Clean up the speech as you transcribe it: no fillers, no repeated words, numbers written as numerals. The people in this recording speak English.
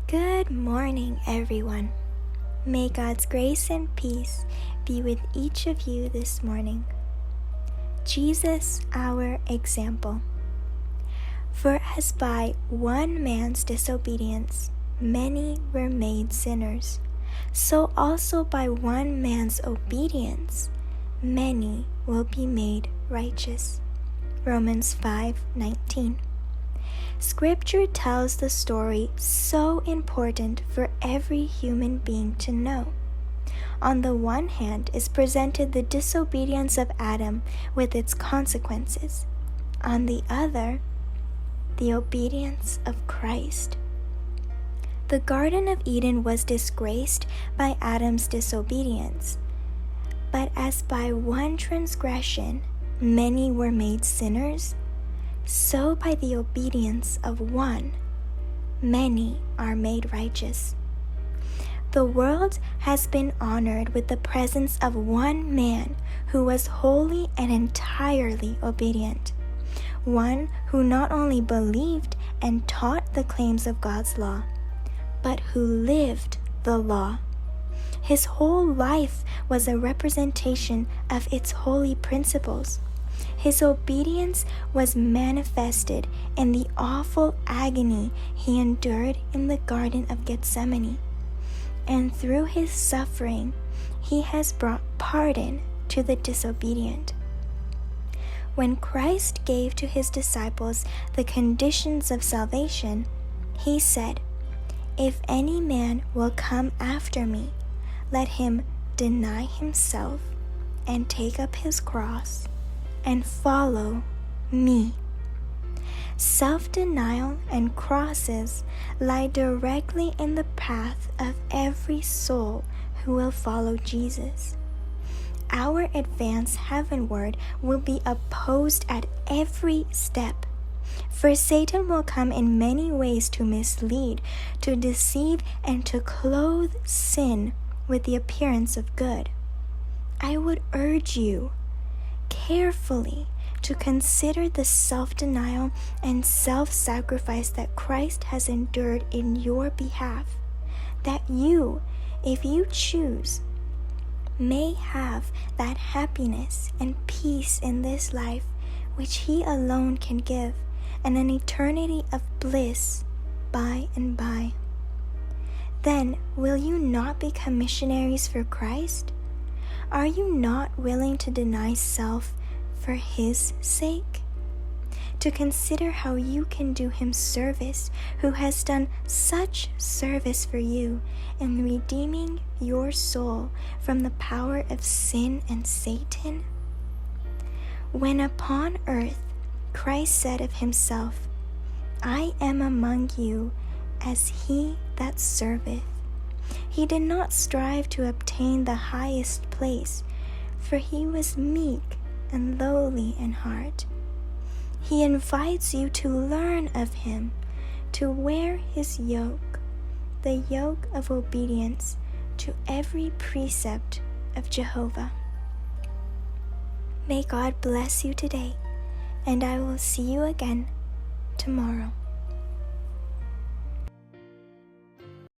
Good morning, everyone. May God's grace and peace be with each of you this morning. Jesus, our example. For as by one man's disobedience many were made sinners, so also by one man's obedience many will be made righteous. Romans 5:19. Scripture tells the story so important for every human being to know. On the one hand is presented the disobedience of Adam with its consequences. On the other, the obedience of Christ. The Garden of Eden was disgraced by Adam's disobedience. But as by one transgression many were made sinners, so by the obedience of one, many are made righteous. The world has been honored with the presence of one man who was wholly and entirely obedient, one who not only believed and taught the claims of God's law, but who lived the law. His whole life was a representation of its holy principles. His obedience was manifested in the awful agony he endured in the Garden of Gethsemane. And through his suffering, he has brought pardon to the disobedient. When Christ gave to his disciples the conditions of salvation, he said, "If any man will come after me, let him deny himself and take up his cross and follow me." Self-denial and crosses lie directly in the path of every soul who will follow Jesus. Our advance heavenward will be opposed at every step, for Satan will come in many ways to mislead, to deceive, and to clothe sin with the appearance of good. I would urge you carefully to consider the self-denial and self-sacrifice that Christ has endured in your behalf, that you, if you choose, may have that happiness and peace in this life which he alone can give, and an eternity of bliss by and by. Then will you not become missionaries for Christ? Are you not willing to deny self for his sake? To consider how you can do him service, who has done such service for you in redeeming your soul from the power of sin and Satan? When upon earth Christ said of himself, "I am among you as he that serveth," he did not strive to obtain the highest place, for he was meek and lowly in heart. He invites you to learn of him, to wear his yoke, the yoke of obedience to every precept of Jehovah. May God bless you today, and I will see you again tomorrow.